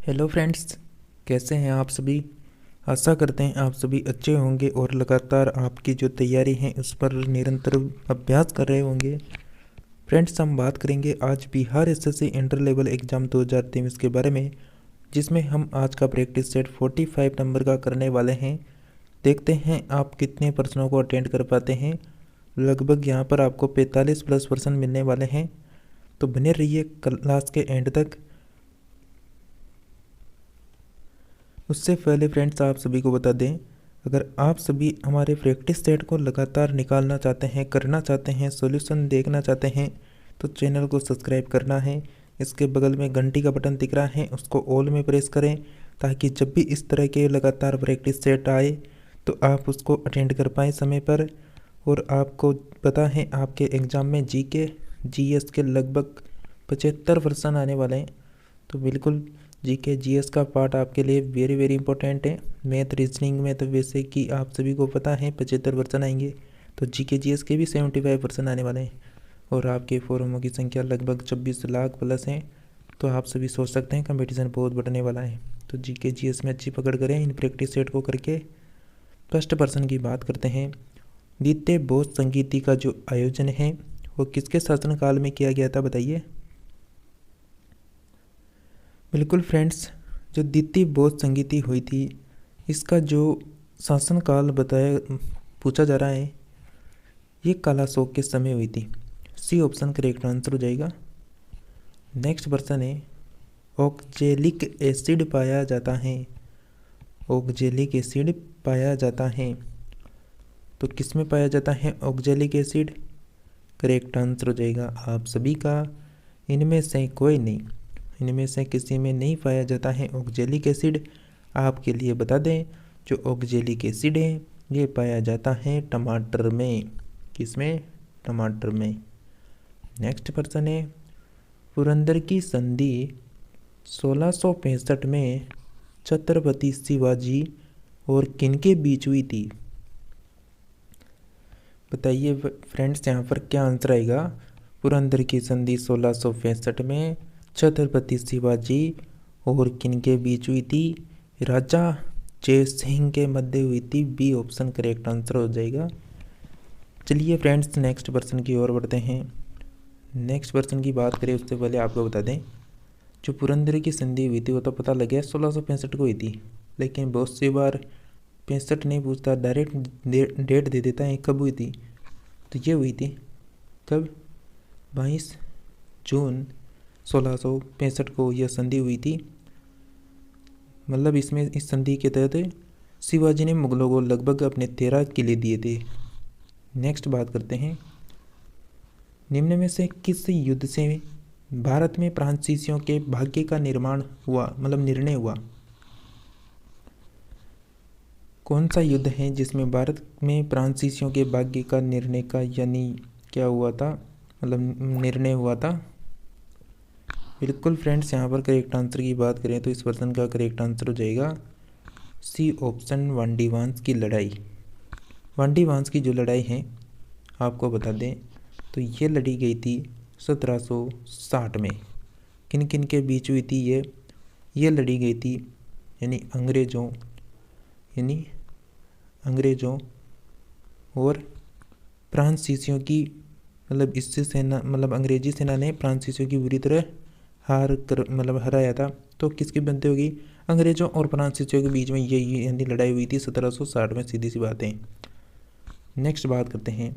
Hello friends, कैसे हैं आप सभी। आशा करते हैं आप सभी अच्छे होंगे और लगातार आपकी जो तैयारी है उस पर निरंतर अभ्यास कर रहे होंगे। फ्रेंड्स, हम बात करेंगे आज Bihar SSC inter level exam 2023 के बारे में, जिसमें हम आज का प्रैक्टिस सेट 45 नंबर का करने वाले हैं। देखते हैं आप कितने प्रश्नों को अटेंड कर पाते हैं। लगभग यहाँ पर आपको 45 प्लस प्रश्न मिलने वाले हैं, तो बने रहिए क्लास के एंड तक। उससे पहले फ्रेंड्स, आप सभी को बता दें, अगर आप सभी हमारे प्रैक्टिस सेट को लगातार निकालना चाहते हैं, करना चाहते हैं, सॉल्यूशन देखना चाहते हैं, तो चैनल को सब्सक्राइब करना है। इसके बगल में घंटी का बटन दिख रहा है, उसको ऑल में प्रेस करें, ताकि जब भी इस तरह के लगातार प्रैक्टिस सेट आए तो आप उसको अटेंड कर पाएँ समय पर। और आपको पता है आपके एग्ज़ाम में जीके जीएस के लगभग 75 प्रश्न आने वाले हैं, तो बिल्कुल जीके जीएस का पार्ट आपके लिए वेरी वेरी इंपॉर्टेंट है। मैथ रीजनिंग में तो वैसे कि आप सभी को पता है 75% आएंगे, तो जीके जीएस के भी 75% आने वाले हैं। और आपके फॉर्मों की संख्या लगभग 26 लाख प्लस है, तो आप सभी सोच सकते हैं कंपटीशन बहुत बढ़ने वाला है। तो जीके जीएस में अच्छी पकड़ करें इन प्रैक्टिस सेट को करके। फर्स्ट पर्सन की बात करते हैं। द्वितीय बोस संगीति का जो आयोजन है वो किसके शासनकाल में किया गया था, बताइए। बिल्कुल फ्रेंड्स, जो द्वितीय बौद्ध संगीति हुई थी, इसका जो शासनकाल बताया पूछा जा रहा है, ये कालाशोक के समय हुई थी। सी ऑप्शन करेक्ट आंसर हो जाएगा। नेक्स्ट पर्सन है। ऑक्जेलिक एसिड पाया जाता है। ऑक्जेलिक एसिड पाया जाता है, तो किस में पाया जाता है ऑक्जेलिक एसिड? करेक्ट आंसर हो जाएगा आप सभी का, इनमें से कोई नहीं, इनमें से किसी में नहीं पाया जाता है ऑक्जेलिक एसिड। आपके लिए बता दें, जो ऑक्जेलिक एसिड है ये पाया जाता है टमाटर में। किसमें? टमाटर में। नेक्स्ट पर्सन है। पुरंदर की संधि 1665 में छत्रपति शिवाजी और किनके बीच हुई थी? बताइए फ्रेंड्स, यहाँ पर क्या आंसर आएगा। पुरंदर की संधि 1665 में छत्रपति शिवाजी और किनके बीच हुई थी? राजा जय सिंह के मध्य हुई थी। बी ऑप्शन करेक्ट आंसर हो जाएगा। चलिए फ्रेंड्स, नेक्स्ट पर्सन की ओर बढ़ते हैं। नेक्स्ट पर्सन की बात करें उससे पहले आपको बता दें, जो पुरंदर की संधि हुई थी वो तो पता लग गया 1665 को हुई थी, लेकिन बहुत सी बार 65 नहीं पूछता, डायरेक्ट डेट दे देता है कब हुई थी। तो ये हुई थी कब? 22 जून 1665 को यह संधि हुई थी। मतलब इसमें इस संधि के तहत शिवाजी ने मुगलों को लगभग अपने 13 किले दिए थे। नेक्स्ट बात करते हैं। निम्न में से किस युद्ध से भारत में फ्रांसीसियों के भाग्य का निर्माण हुआ, मतलब निर्णय हुआ? कौन सा युद्ध है जिसमें भारत में फ्रांसीसियों के भाग्य का निर्णय का यानी क्या हुआ था, मतलब निर्णय हुआ था? बिल्कुल फ्रेंड्स, यहाँ पर करेक्ट आंसर की बात करें तो इस पर्सन का करेक्ट आंसर हो जाएगा सी ऑप्शन, वांडीवांस की लड़ाई। वांडीवांस की जो लड़ाई है आपको बता दें, तो ये लड़ी गई थी 1760 में। किन किन के बीच हुई थी ये लड़ी गई थी? यानी अंग्रेज़ों और फ्रांसीसियों की, मतलब इससे सेना, मतलब अंग्रेजी सेना ने फ्रांसीसियों की बुरी तरह हराया था। तो किसकी बनती होगी? अंग्रेज़ों और फ्रांसीसियों के बीच में ये यानी लड़ाई हुई थी 1760 में, सीधी सी बात है। नेक्स्ट बात करते हैं।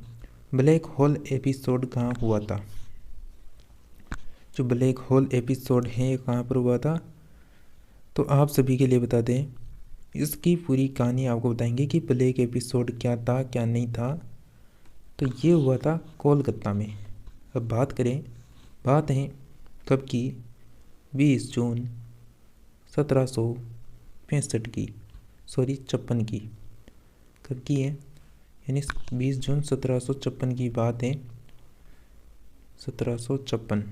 ब्लैक होल एपिसोड कहाँ हुआ था? जो ब्लैक होल एपिसोड है कहाँ पर हुआ था? तो आप सभी के लिए बता दें, इसकी पूरी कहानी आपको बताएंगे कि ब्लैक एपिसोड क्या था क्या नहीं था। तो ये हुआ था कोलकाता में। अब बात है कब की? 20 जून 1765 की, सॉरी 56 की। कब की है? यानी 20 जून 1756 की बात है। 1756,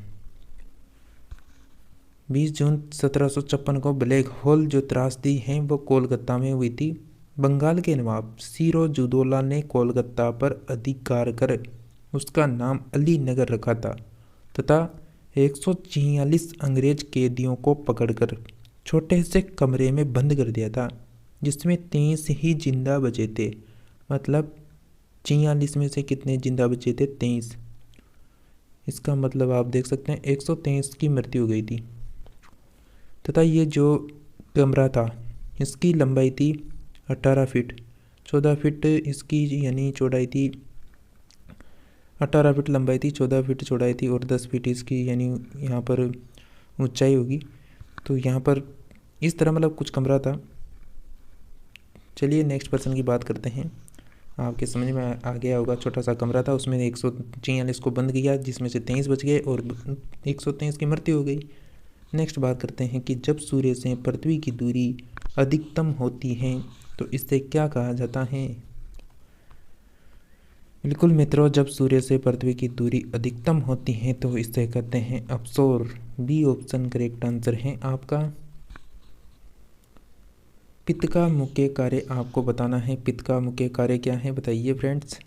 20 जून 1756 को ब्लैक होल जो त्रासदी है वो कोलकाता में हुई थी। बंगाल के नवाब सिरोजुद्दौला ने कोलकाता पर अधिकार कर उसका नाम अली नगर रखा था तथा 146 अंग्रेज कैदियों को पकड़कर छोटे से कमरे में बंद कर दिया था जिसमें 23 ही जिंदा बचे थे। मतलब 46 में से कितने जिंदा बचे थे? 23। इसका मतलब आप देख सकते हैं 123 की मृत्यु हो गई थी। तथा ये जो कमरा था इसकी लंबाई थी 18 फीट, 14 फीट इसकी यानी चौड़ाई थी। 18 फीट लंबाई थी, 14 फीट चौड़ाई थी और 10 फीट इसकी यानी यहाँ पर ऊंचाई होगी। तो यहाँ पर इस तरह मतलब कुछ कमरा था। चलिए नेक्स्ट पर्सन की बात करते हैं। आपके समझ में आ गया होगा। छोटा सा कमरा था, उसमें 146 को बंद किया जिसमें से 23 बच गए और 123 की मृत्यु हो गई। नेक्स्ट बात करते हैं कि जब सूर्य से पृथ्वी की दूरी अधिकतम होती है तो इसे क्या कहा जाता है? बिल्कुल मित्रों, जब सूर्य से पृथ्वी की दूरी अधिकतम होती है तो इसे कहते हैं अपसोर। बी ऑप्शन करेक्ट आंसर है आपका। पित्त का मुख्य कार्य आपको बताना है। पित्त का मुख्य कार्य क्या है बताइए फ्रेंड्स।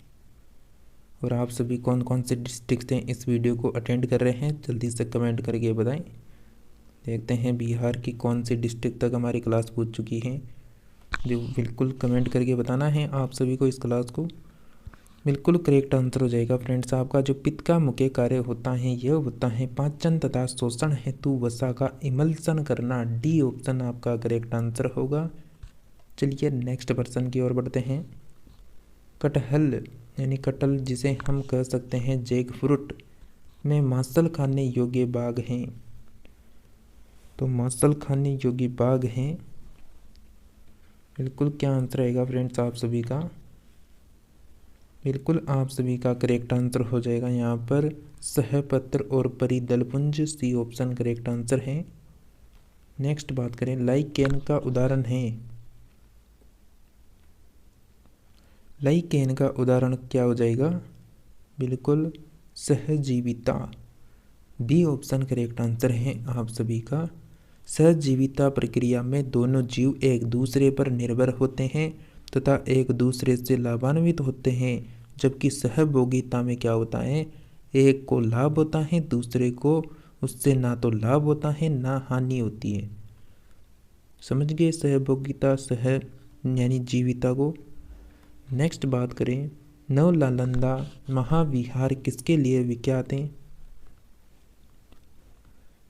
और आप सभी कौन कौन से डिस्ट्रिक्ट से इस वीडियो को अटेंड कर रहे हैं जल्दी से कमेंट करके बताएं। देखते हैं बिहार की कौन सी डिस्ट्रिक्ट तक हमारी क्लास पहुंच चुकी है। जो बिल्कुल कमेंट करके बताना है आप सभी को। इस क्लास को बिल्कुल करेक्ट आंसर हो जाएगा फ्रेंड्स आपका। जो पित्त का मुख्य कार्य होता है यह होता है पाचन तथा शोषण हेतु वसा का इमल्सन करना। डी ऑप्शन आपका करेक्ट आंसर होगा। चलिए नेक्स्ट पर्सन की ओर बढ़ते हैं। कटहल यानी कटहल जिसे हम कह सकते हैं जैक फ्रूट में मांसल खाने योग्य बाग हैं। तो मांसल खाने योग्य बाग हैं। बिल्कुल क्या आंसर आएगा फ्रेंड्स आप सभी का? बिल्कुल आप सभी का करेक्ट आंसर हो जाएगा यहाँ पर सहपत्र और परिदलपुंज। सी ऑप्शन करेक्ट आंसर है। नेक्स्ट बात करें लाइकेन का उदाहरण है। लाइकेन का उदाहरण क्या हो जाएगा? बिल्कुल सहजीविता। बी ऑप्शन करेक्ट आंसर है आप सभी का। सहजीविता प्रक्रिया में दोनों जीव एक दूसरे पर निर्भर होते हैं तथा एक दूसरे से लाभान्वित होते हैं। जबकि सहभोगिता में क्या होता है? एक को लाभ होता है, दूसरे को उससे ना तो लाभ होता है ना हानि होती है। समझ गए सहभोगिता सह यानी जीविता को। नेक्स्ट बात करें नवनालंदा महाविहार किसके लिए विख्यात है?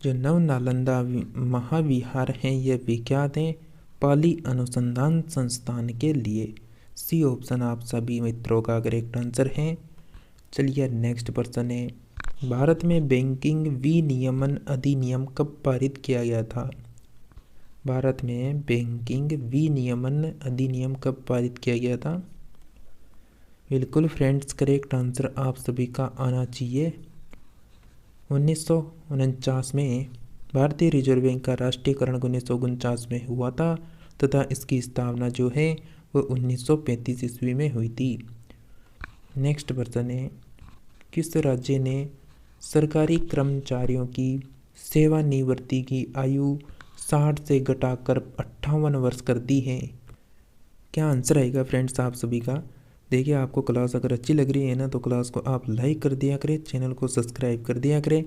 जो नवनालंदा महाविहार हैं यह विख्यात हैं पाली अनुसंधान संस्थान के लिए। सी ऑप्शन आप सभी मित्रों का करेक्ट आंसर है। चलिए नेक्स्ट पर्सन है। भारत में बैंकिंग विनियमन अधिनियम कब पारित किया गया था? भारत में बैंकिंग विनियमन अधिनियम कब पारित किया गया था? बिल्कुल फ्रेंड्स करेक्ट आंसर आप सभी का आना चाहिए। 1949 में भारतीय रिजर्व बैंक का राष्ट्रीयकरण 1949 में हुआ था तथा इसकी स्थापना जो है वो 1935 ईस्वी में हुई थी। नेक्स्ट पर्सन है। किस राज्य ने सरकारी कर्मचारियों की सेवानिवृत्ति की आयु 60 से घटाकर 58 वर्ष कर दी है? क्या आंसर आएगा फ्रेंड्स आप सभी का? देखिए आपको क्लास अगर अच्छी लग रही है ना तो क्लास को आप लाइक कर दिया करें, चैनल को सब्सक्राइब कर दिया करें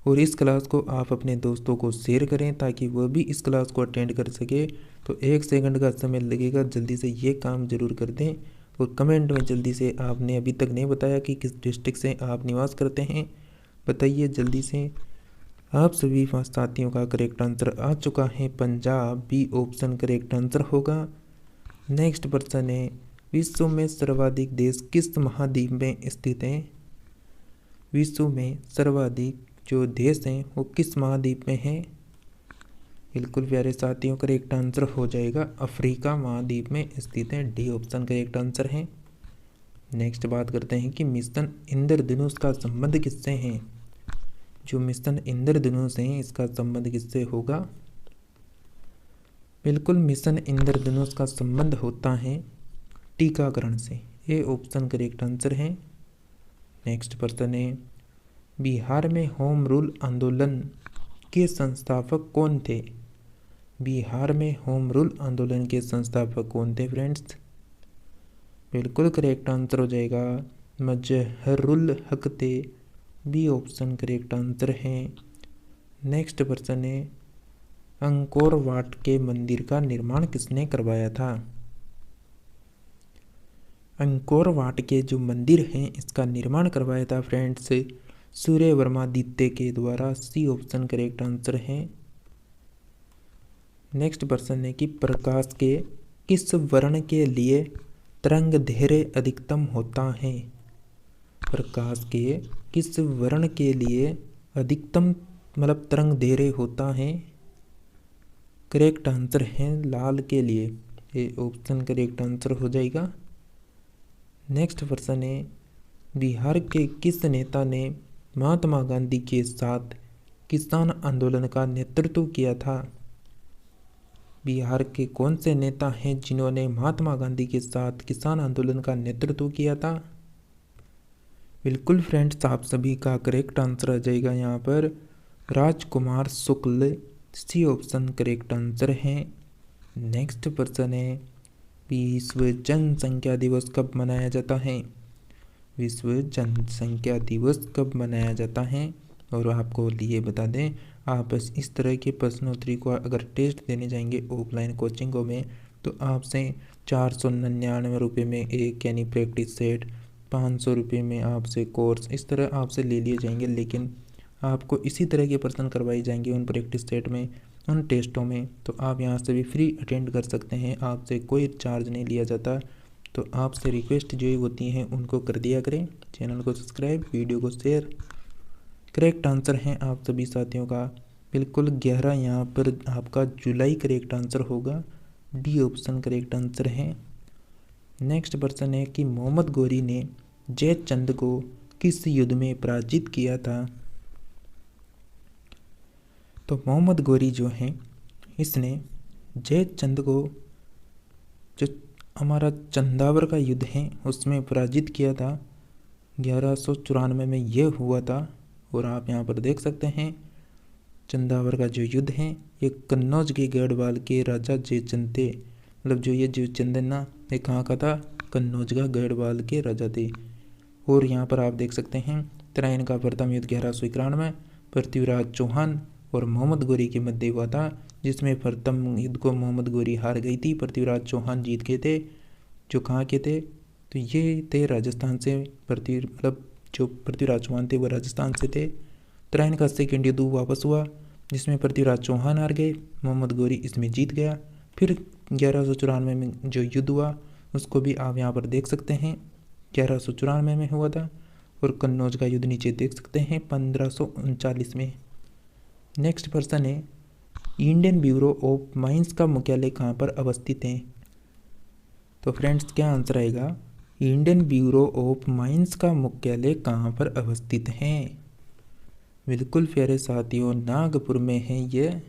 और इस क्लास को आप अपने दोस्तों को शेयर करें ताकि वह भी इस क्लास को अटेंड कर सके। तो 1 सेकंड का समय लगेगा, जल्दी से ये काम ज़रूर कर दें और कमेंट में जल्दी से आपने अभी तक नहीं बताया कि किस डिस्ट्रिक्ट से आप निवास करते हैं, बताइए जल्दी से। आप सभी साथियों का करेक्ट आंसर आ चुका है Punjab. B option correct answer होगा। नेक्स्ट पर्सन है। विश्व में सर्वाधिक देश किस महाद्वीप में स्थित हैं? विश्व में सर्वाधिक जो देश हैं वो किस महाद्वीप में हैं? बिल्कुल प्यारे साथियों करेक्ट आंसर हो जाएगा अफ्रीका महाद्वीप में स्थित है। डी ऑप्शन करेक्ट आंसर है। नेक्स्ट बात करते हैं कि मिशन इंद्रधनुष का संबंध किससे है? जो मिशन इंद्रधनुष है इसका संबंध किससे होगा? बिल्कुल मिशन इंद्रधनुष का संबंध होता है टीकाकरण से। ये ऑप्शन करेक्ट आंसर है। नेक्स्ट पर्सन है। बिहार में होम रूल आंदोलन के संस्थापक कौन थे? बिहार में होम रूल आंदोलन के संस्थापक कौन थे फ्रेंड्स? बिल्कुल करेक्ट आंसर हो जाएगा मजहरुल हक थे। बी ऑप्शन करेक्ट आंसर है। नेक्स्ट पर्सन है। अंकोर वाट के मंदिर का निर्माण किसने करवाया था? अंकोर वाट के जो मंदिर हैं इसका निर्माण करवाया था फ्रेंड्स सूर्यवर्मादित्य के द्वारा। सी ऑप्शन करेक्ट आंसर है। नेक्स्ट प्रश्न है कि प्रकाश के किस वर्ण के लिए तरंग दैर्घ्य अधिकतम होता है? प्रकाश के किस वर्ण के लिए अधिकतम तरंग दैर्घ्य होता है? करेक्ट आंसर है लाल के लिए। ये ऑप्शन करेक्ट आंसर हो जाएगा। नेक्स्ट प्रश्न है बिहार के किस नेता ने महात्मा गांधी के साथ किसान आंदोलन का नेतृत्व किया था? बिहार के कौन से नेता हैं जिन्होंने महात्मा गांधी के साथ किसान आंदोलन का नेतृत्व किया था? बिल्कुल फ्रेंड्स, आप सभी का करेक्ट आंसर आ जाएगा यहाँ पर राजकुमार शुक्ल। सी ऑप्शन करेक्ट आंसर है। नेक्स्ट प्रश्न है विश्व जनसंख्या दिवस कब मनाया जाता है? विश्व जनसंख्या दिवस कब मनाया जाता है? और आपको ये बता दें, आप इस तरह के प्रश्नोत्तरी को अगर टेस्ट देने जाएंगे ऑफलाइन कोचिंगों में तो आपसे 499 रुपये में एक यानी प्रैक्टिस सेट, 500 रुपये में आपसे कोर्स, इस तरह आपसे ले लिए जाएंगे। लेकिन आपको इसी तरह के प्रश्न करवाए जाएंगे उन प्रैक्टिस सेट में, उन टेस्टों में, तो आप यहाँ से भी फ्री अटेंड कर सकते हैं। आपसे कोई चार्ज नहीं लिया जाता। तो आपसे रिक्वेस्ट जो होती हैं उनको कर दिया करें। चैनल को सब्सक्राइब, वीडियो को शेयर। करेक्ट आंसर है आप सभी साथियों का बिल्कुल 11 यहाँ पर आपका जुलाई करेक्ट आंसर होगा। डी ऑप्शन करेक्ट आंसर है। नेक्स्ट प्रश्न है कि मोहम्मद गौरी ने जयचंद को किस युद्ध में पराजित किया था? तो मोहम्मद गौरी जो है इसने जयचंद को, जो हमारा चंदावर का युद्ध है उसमें पराजित किया था। 1194 में यह हुआ था। और आप यहाँ पर देख सकते हैं चंदावर का जो युद्ध है ये कन्नौज के गढ़वाल के राजा जयचंद थे। जो ये जयचंद है ना, ये कहाँ का था? कन्नौज का गढ़वाल के राजा थे। और यहाँ पर आप देख सकते हैं तराइन का प्रथम युद्ध 1191 पृथ्वीराज चौहान और मोहम्मद गौरी के मध्य हुआ था, जिसमें प्रथम युद्ध को मोहम्मद गौरी हार गई थी, पृथ्वीराज चौहान जीत गए थे। जो कहाँ के थे? तो ये थे राजस्थान से। जो पृथ्वीराज चौहान थे वो राजस्थान से थे। तराइन का सेकेंड युद्ध वापस हुआ जिसमें पृथ्वीराज चौहान हार गए, मोहम्मद गौरी इसमें जीत गया। फिर 1194 में जो युद्ध हुआ उसको भी आप यहाँ पर देख सकते हैं, 1194 में हुआ था। और कन्नौज का युद्ध नीचे देख सकते हैं 1539 में। नेक्स्ट प्रश्न है इंडियन ब्यूरो ऑफ माइंस का मुख्यालय कहाँ पर अवस्थित है? तो फ्रेंड्स क्या आंसर आएगा? इंडियन ब्यूरो ऑफ माइंस का मुख्यालय कहाँ पर अवस्थित है? बिल्कुल प्यारे साथियों, नागपुर में है ये।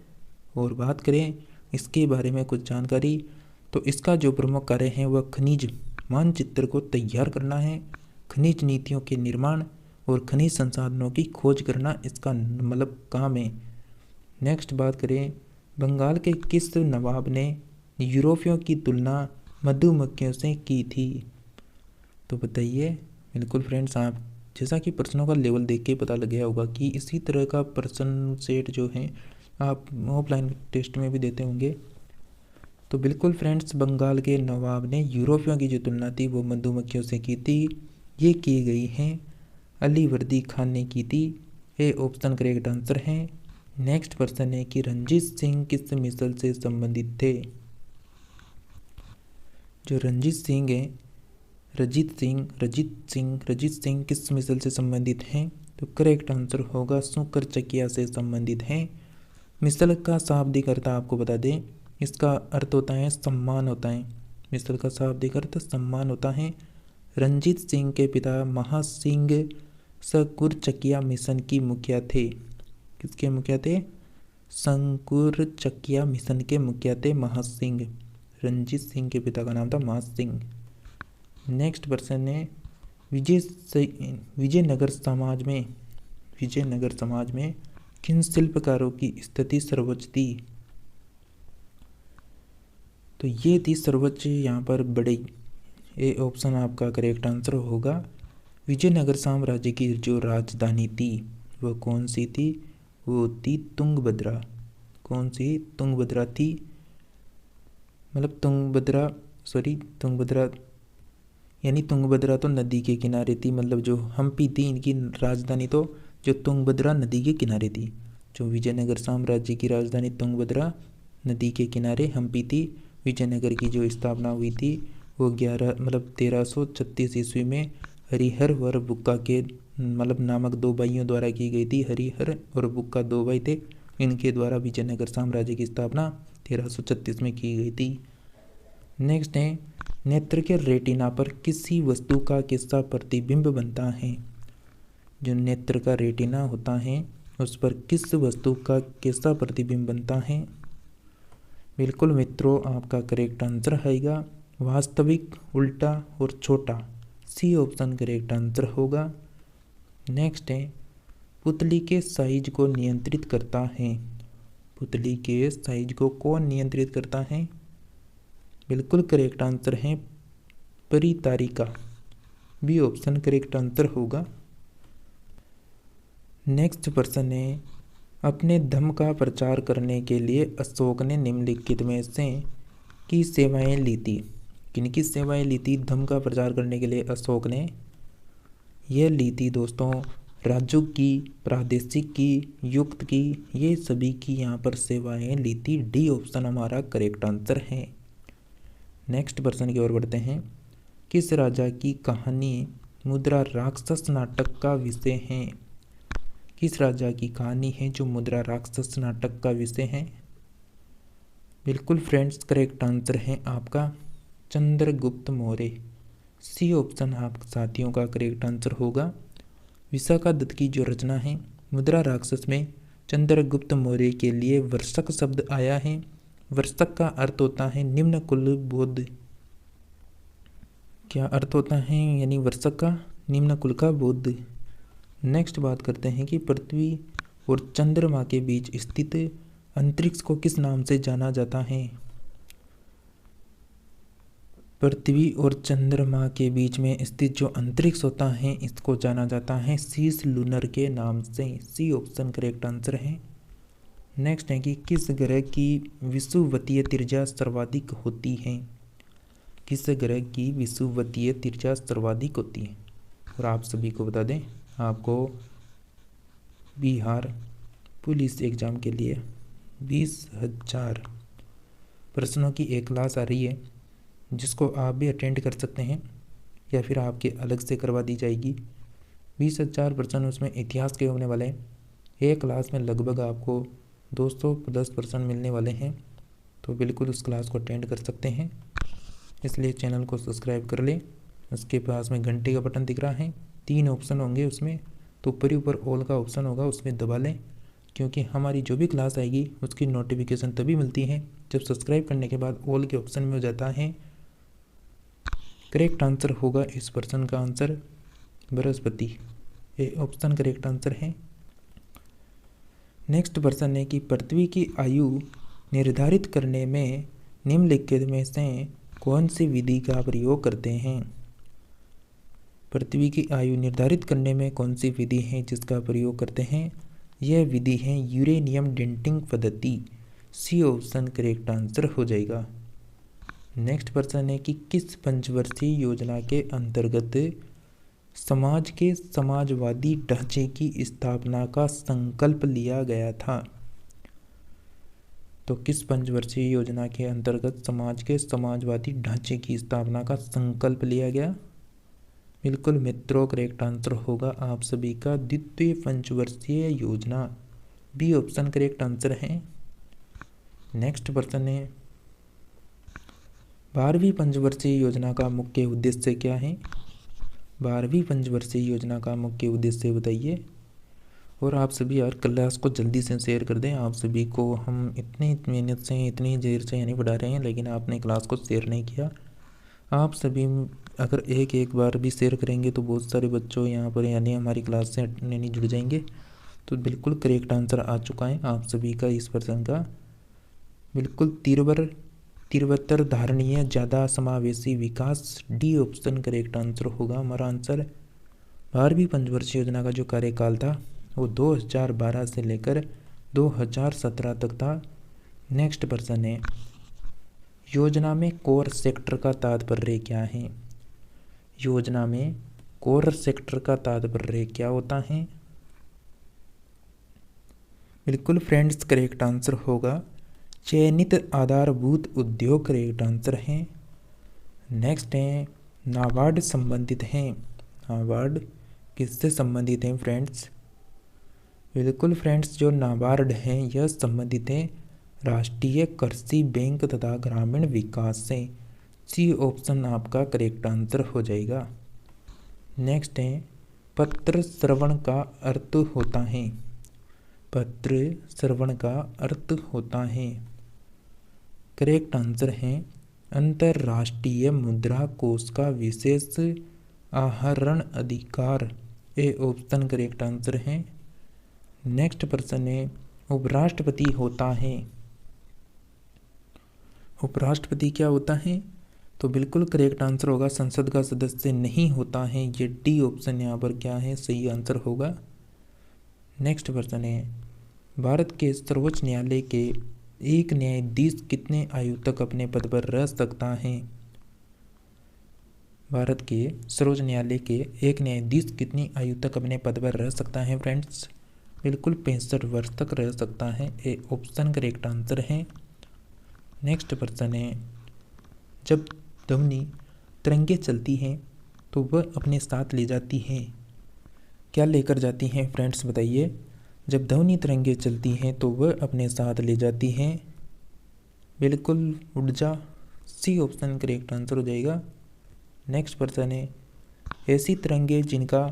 और बात करें इसके बारे में कुछ जानकारी, तो इसका जो प्रमुख कार्य है वह खनिज मानचित्र को तैयार करना है, खनिज नीतियों के निर्माण और खनिज संसाधनों की खोज करना इसका काम है। नेक्स्ट बात करें बंगाल के किस नवाब ने यूरोपियों की तुलना मधुमक्खियों से की थी? तो बताइए। बिल्कुल फ्रेंड्स, आप जैसा कि प्रश्नों का लेवल देख के पता लग गया होगा कि इसी तरह का प्रश्न सेट जो है आप ऑफलाइन टेस्ट में भी देते होंगे। तो बिल्कुल फ्रेंड्स, बंगाल के नवाब ने यूरोपियों की जो तुलना थी वो मधुमक्खियों से की थी। ये की गई हैं अलीवर्दी खान ने की थी। ये ऑप्शन करेक्ट आंसर है। नेक्स्ट प्रश्न है कि रंजीत सिंह किस मिसल से संबंधित थे? जो रंजीत सिंह है, रजीत सिंह किस मिसल से संबंधित हैं? तो करेक्ट आंसर होगा सुकर चकिया से संबंधित हैं। मिसल का शाब्दिक अर्थ आपको बता दें, इसका अर्थ होता है सम्मान होता है। मिसल का शाब्दिक अर्थ सम्मान होता है। रंजीत सिंह के पिता महासिंह संकुर चकिया मिशन की मुखिया थे। किसके मुखिया थे? संकुर चकिया मिशन के मुखिया थे महासिंह। रंजीत सिंह के पिता का नाम था महासिंह। नेक्स्ट प्रश्न है विजयनगर समाज में किन शिल्पकारों की स्थिति सर्वोच्च थी? तो ये थी सर्वोच्च यहाँ पर बड़ी। ये ऑप्शन आपका करेक्ट आंसर होगा। विजयनगर साम्राज्य की जो राजधानी थी वह कौन सी थी? वो थी तुंगभद्रा। कौन सी तुंगभद्रा थी, मतलब तुंगभद्रा यानी तुंगभद्रा तो नदी के किनारे थी, मतलब जो हम्पी थी इनकी राजधानी तो जो तुंगभद्रा नदी के किनारे थी। जो विजयनगर साम्राज्य की राजधानी तुंगभद्रा नदी के किनारे हम्पी थी। विजयनगर की जो स्थापना हुई थी वो 1336 ईस्वी में हरिहर वर बुक्का के नामक दो भाइयों द्वारा की गई थी। हरिहर और बुक्का दो भाई थे, इनके द्वारा विजयनगर साम्राज्य की स्थापना 1336 में की गई थी। नेक्स्ट है, नेत्र के रेटिना पर किसी वस्तु का कैसा प्रतिबिंब बनता है। जो नेत्र का रेटिना होता है उस पर किस वस्तु का कैसा प्रतिबिंब बनता है। बिल्कुल मित्रों, आपका करेक्ट आंसर आएगा वास्तविक, उल्टा और छोटा। सी ऑप्शन करेक्ट आंसर होगा। नेक्स्ट है, पुतली के साइज को नियंत्रित करता है। पुतली के साइज को कौन नियंत्रित करता है। बिल्कुल करेक्ट आंसर है परितारिका। बी ऑप्शन करेक्ट आंसर होगा। नेक्स्ट प्रश्न है, अपने धर्म का प्रचार करने के लिए अशोक ने निम्नलिखित में से की सेवाएं ली थी। किनकी सेवाएं ली थी धर्म का प्रचार करने के लिए अशोक ने। यह ली थी दोस्तों राजू की, प्रादेशिक की, युक्त की, ये सभी की यहाँ पर सेवाएं ली थी। डी ऑप्शन हमारा करेक्ट आंसर है। नेक्स्ट प्रश्न की ओर बढ़ते हैं, किस राजा की कहानी मुद्रा राक्षस नाटक का विषय है। किस राजा की कहानी है जो मुद्रा राक्षस नाटक का विषय है। बिल्कुल फ्रेंड्स, करेक्ट आंसर है आपका चंद्रगुप्त मौर्य। सी ऑप्शन आप साथियों का करेक्ट आंसर होगा। विशाखा दत्त की जो रचना है मुद्रा राक्षस में चंद्रगुप्त मौर्य के लिए वर्षक शब्द आया है। वर्षक का अर्थ होता है निम्न कुल बोध। क्या अर्थ होता है, यानी वर्षक का निम्न कुल का बोध। नेक्स्ट बात करते हैं कि पृथ्वी और चंद्रमा के बीच स्थित अंतरिक्ष को किस नाम से जाना जाता है। पृथ्वी और चंद्रमा के बीच में स्थित जो अंतरिक्ष होता है इसको जाना जाता है शीश लूनर के नाम से। सी ऑप्शन करेक्ट आंसर है। नेक्स्ट है कि किस ग्रह की विषुवतीय त्रिज्या सर्वाधिक होती है। किस ग्रह की विषुवतीय त्रिज्या सर्वाधिक होती है। और आप सभी को बता दें, आपको बिहार पुलिस एग्ज़ाम के लिए 20,000 प्रश्नों की एक क्लास आ रही है जिसको आप भी अटेंड कर सकते हैं या फिर आपके अलग से करवा दी जाएगी। 20,000 प्रश्न उसमें इतिहास के होने वाले हैं। एक क्लास में लगभग आपको 210 प्रश्न मिलने वाले हैं, तो बिल्कुल उस क्लास को अटेंड कर सकते हैं। इसलिए चैनल को सब्सक्राइब कर लें। उसके पास में घंटे का बटन दिख रहा है, 3 ऑप्शन होंगे उसमें, तो ऊपर ही ऊपर ऑल का ऑप्शन होगा, उसमें दबा लें, क्योंकि हमारी जो भी क्लास आएगी उसकी नोटिफिकेशन तभी मिलती है जब सब्सक्राइब करने के बाद ऑल के ऑप्शन में हो जाता है। करेक्ट आंसर होगा इस प्रश्न का आंसर बृहस्पति। ये ऑप्शन करेक्ट आंसर है। नेक्स्ट प्रश्न है कि पृथ्वी की आयु निर्धारित करने में निम्नलिखित में से कौन सी विधि का प्रयोग करते हैं। पृथ्वी की आयु निर्धारित करने में कौन सी विधि है जिसका प्रयोग करते हैं। यह विधि है यूरेनियम डेटिंग पद्धति। सी ऑप्शन करेक्ट आंसर हो जाएगा। नेक्स्ट प्रश्न है कि किस पंचवर्षीय योजना के अंतर्गत समाज के समाजवादी ढांचे की स्थापना का संकल्प लिया गया था। तो किस पंचवर्षीय योजना के अंतर्गत समाज के समाजवादी ढांचे की स्थापना का संकल्प लिया गया। बिल्कुल मित्रों, करेक्ट आंसर होगा आप सभी का द्वितीय पंचवर्षीय योजना। बी ऑप्शन करेक्ट आंसर है। नेक्स्ट प्रश्न है 12वीं पंचवर्षीय योजना का मुख्य उद्देश्य क्या है। 12वीं पंचवर्षीय योजना का मुख्य उद्देश्य बताइए। और आप सभी यार क्लास को जल्दी से शेयर कर दें। आप सभी को हम इतनी मेहनत से इतनी देर से यानी पढ़ा रहे हैं, लेकिन आपने क्लास को शेयर नहीं किया। आप सभी अगर एक बार भी शेयर करेंगे तो बहुत सारे बच्चों यहाँ पर यानी हमारी क्लास से यानी जुड़ जाएंगे। तो बिल्कुल करेक्ट आंसर आ चुका है आप सभी का इस प्रश्न का। बिल्कुल तीव्रतर धारणीय ज़्यादा समावेशी विकास। डी ऑप्शन करेक्ट आंसर होगा हमारा आंसर। 12वीं पंचवर्षीय योजना का जो कार्यकाल था वो 2012 से लेकर 2017 तक था। नेक्स्ट प्रश्न है, योजना में कोर सेक्टर का तात्पर्य क्या है? योजना में कोर सेक्टर का तात्पर्य क्या होता है? बिल्कुल फ्रेंड्स, करेक्ट आंसर होगा चयनित आधारभूत उद्योग, करेक्ट आंसर है। नेक्स्ट है, नाबार्ड संबंधित हैं। नाबार्ड किससे संबंधित हैं फ्रेंड्स? बिल्कुल फ्रेंड्स, जो नाबार्ड हैं यह संबंधित है राष्ट्रीय कृषि बैंक तथा ग्रामीण विकास से। सी ऑप्शन आपका करेक्ट आंसर हो जाएगा। नेक्स्ट है, पत्र श्रवण का अर्थ होता है। पत्र श्रवण का अर्थ होता है, करेक्ट आंसर है अंतर्राष्ट्रीय मुद्रा कोष का विशेष आहरण अधिकार। ए ऑप्शन करेक्ट आंसर है। नेक्स्ट प्रश्न है, उपराष्ट्रपति होता है। उपराष्ट्रपति क्या होता है? तो बिल्कुल करेक्ट आंसर होगा संसद का सदस्य नहीं होता है। ये डी ऑप्शन यहाँ पर क्या है, सही आंसर होगा। नेक्स्ट प्रश्न है, भारत के सर्वोच्च न्यायालय के एक न्यायाधीश कितने आयु तक अपने पद पर रह सकता है? भारत के सर्वोच्च न्यायालय के एक न्यायाधीश कितनी आयु तक अपने पद पर रह सकता है फ्रेंड्स? बिल्कुल 65 वर्ष तक रह सकता है। ए ऑप्शन करेक्ट आंसर है। नेक्स्ट प्रश्न है, जब ध्वनि तरंगे चलती हैं तो वह अपने साथ ले जाती हैं, क्या लेकर जाती हैं फ्रेंड्स बताइए? जब ध्वनि तरंगे चलती हैं तो वह अपने साथ ले जाती हैं, बिल्कुल ऊर्जा। सी ऑप्शन करेक्ट आंसर हो जाएगा। नेक्स्ट प्रश्न है, ऐसी तरंगे जिनका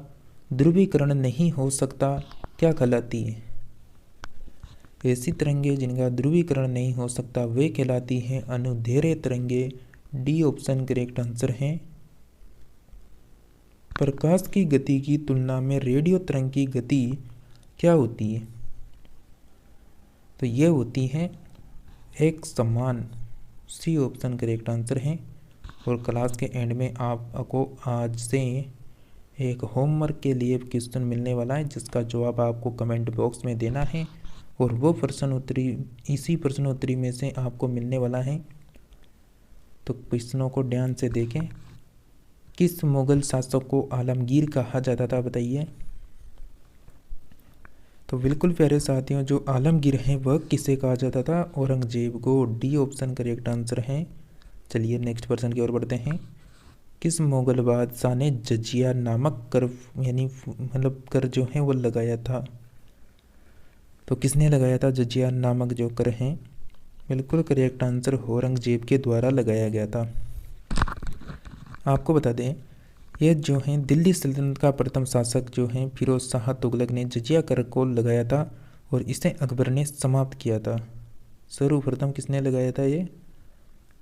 ध्रुवीकरण नहीं हो सकता क्या कहलाती है? ऐसी तरंगे जिनका ध्रुवीकरण नहीं हो सकता वे कहलाती हैं अनुदैर्घ्य तरंगे। डी ऑप्शन करेक्ट आंसर है। प्रकाश की गति की तुलना में रेडियो तरंग की गति क्या होती है? तो ये होती है एक समान। सी ऑप्शन करेक्ट आंसर है। और क्लास के एंड में आपको आज से एक होमवर्क के लिए क्वेश्चन मिलने वाला है जिसका जवाब आपको कमेंट बॉक्स में देना है और वो प्रश्न उत्तरी इसी प्रश्न उत्तरी में से आपको मिलने वाला है। तो प्रश्नों को ध्यान से देखें। किस मुगल शासक को आलमगीर कहा जाता था बताइए? तो बिल्कुल प्यारे साथियों, जो आलमगीर हैं वह किसे कहा जाता था? औरंगजेब को। डी ऑप्शन करेक्ट आंसर है। चलिए नेक्स्ट प्रश्न की ओर बढ़ते हैं। किस मुगल बादशाह ने जजिया नामक कर यानी मतलब कर जो है वो लगाया था? तो किसने लगाया था जजिया नामक जो कर है? बिल्कुल करेक्ट आंसर औरंगजेब के द्वारा लगाया गया था। आपको बता दें, यह जो है दिल्ली सल्तनत का प्रथम शासक जो है फिरोज शाह तुगलक ने जजिया कर को लगाया था और इसे अकबर ने समाप्त किया था। सर्वप्रथम किसने लगाया था ये?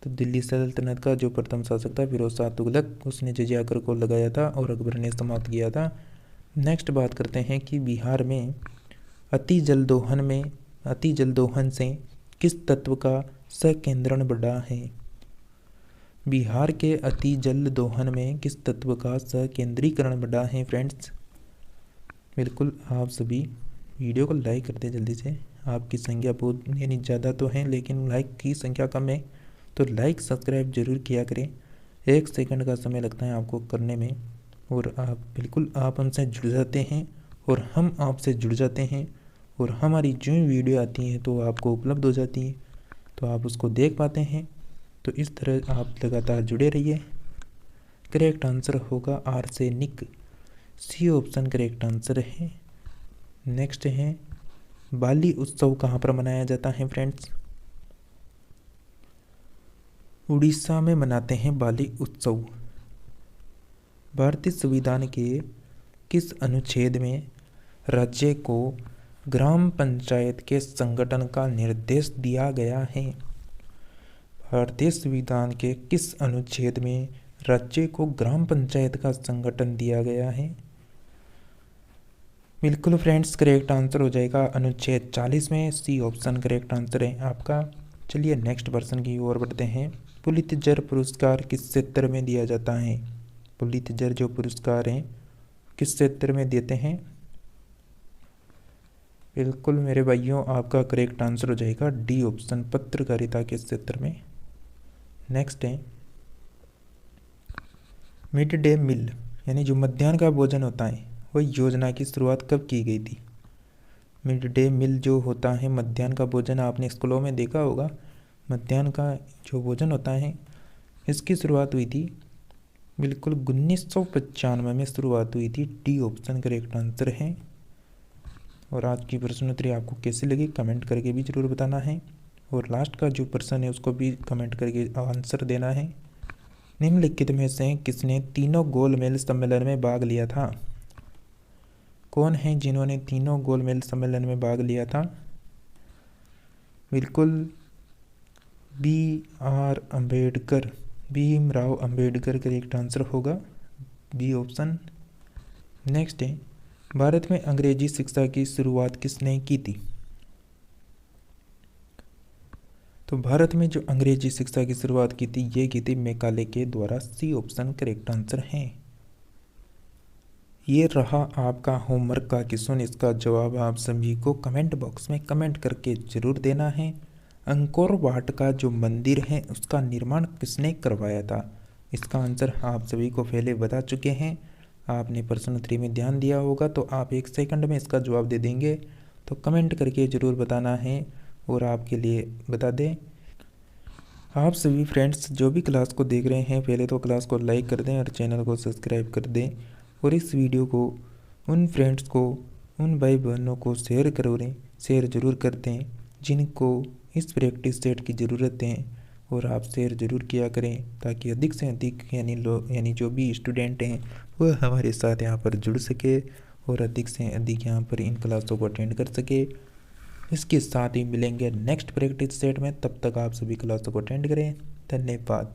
तो दिल्ली सल्तनत का जो प्रथम शासक था फिरोज शाह तुगलक, उसने जजिया कर को लगाया था और अकबर ने समाप्त किया था। नेक्स्ट बात करते हैं कि बिहार में अति जल दोहन से किस तत्व का संकेंद्रण बढ़ा है? बिहार के अति जल दोहन में किस तत्व का संकेंद्रीकरण बढ़ा है फ्रेंड्स? बिल्कुल आप सभी वीडियो को लाइक करते जल्दी से। आपकी संख्या बहुत यानी ज़्यादा तो है लेकिन लाइक की संख्या कम है, तो लाइक सब्सक्राइब जरूर किया करें। 1 सेकंड का समय लगता है आपको करने में और आप हमसे जुड़ जाते हैं और हम आपसे जुड़ जाते हैं और हमारी जो वीडियो आती है तो आपको उपलब्ध हो जाती है, तो आप उसको देख पाते हैं। तो इस तरह आप लगातार जुड़े रहिए। करेक्ट आंसर होगा arsenic. C option correct answer है। नेक्स्ट है, बाली उत्सव कहाँ पर मनाया जाता है फ्रेंड्स? उड़ीसा में मनाते हैं बाली उत्सव। भारतीय संविधान के किस अनुच्छेद में राज्य को ग्राम पंचायत के संगठन का निर्देश दिया गया है? भारतीय संविधान के किस अनुच्छेद में राज्य को ग्राम पंचायत का संगठन दिया गया है? बिल्कुल फ्रेंड्स करेक्ट आंसर हो जाएगा अनुच्छेद 40 में। सी ऑप्शन करेक्ट आंसर है आपका। चलिए नेक्स्ट प्रश्न की ओर बढ़ते हैं। पुलित्जर पुरस्कार किस क्षेत्र में दिया जाता है? पुलित्जर जो पुरस्कार हैं किस क्षेत्र में देते हैं? बिल्कुल मेरे भाइयों, आपका करेक्ट आंसर हो जाएगा डी ऑप्शन, पत्रकारिता के क्षेत्र में। नेक्स्ट है मिड डे मील, यानी जो मध्याह्न का भोजन होता है, वह योजना की शुरुआत कब की गई थी? मिड डे मील जो होता है, मध्याह्न का भोजन, आपने स्कूलों में देखा होगा। मध्याह्न का जो भोजन होता है, इसकी शुरुआत हुई थी बिल्कुल 1995 में शुरुआत हुई थी। डी ऑप्शन करेक्ट आंसर है। और आज की प्रश्नोत्तरी आपको कैसी लगी कमेंट करके भी ज़रूर बताना है। और लास्ट का जो प्रश्न है उसको भी कमेंट करके आंसर देना है। निम्नलिखित में से किसने तीनों गोलमेज सम्मेलन में भाग लिया था? कौन है जिन्होंने तीनों गोलमेज सम्मेलन में भाग लिया था? बिल्कुल B.R. Ambedkar, Bhimrao Ambedkar correct answer होगा, बी ऑप्शन। नेक्स्ट है भारत में अंग्रेजी शिक्षा की शुरुआत किसने की थी? तो भारत में जो अंग्रेजी शिक्षा की शुरुआत की थी, ये की थी मैकाले के द्वारा। सी ऑप्शन करेक्ट आंसर है। ये रहा आपका होमवर्क का क्वेश्चन। इसका जवाब आप सभी को कमेंट बॉक्स में कमेंट करके ज़रूर देना है। अंकोर वाट का जो मंदिर है, उसका निर्माण किसने करवाया था? इसका आंसर आप सभी को पहले बता चुके हैं। आपने प्रश्नोत्तरी में ध्यान दिया होगा तो आप 1 सेकंड में इसका जवाब दे देंगे। तो कमेंट करके ज़रूर बताना है। और आपके लिए बता दें, आप सभी फ्रेंड्स जो भी क्लास को देख रहे हैं, पहले तो क्लास को लाइक कर दें और चैनल को सब्सक्राइब कर दें। और इस वीडियो को उन फ्रेंड्स को, उन भाई बहनों को शेयर ज़रूर कर दें जिनको इस प्रैक्टिस सेट की ज़रूरत है। और आप शेयर ज़रूर किया करें ताकि अधिक से अधिक यानी जो भी स्टूडेंट हैं वह हमारे साथ यहाँ पर जुड़ सके और अधिक से अधिक यहाँ पर इन क्लासों को अटेंड कर सके। इसके साथ ही मिलेंगे नेक्स्ट प्रैक्टिस सेट में। तब तक आप सभी क्लासों को अटेंड करें। धन्यवाद।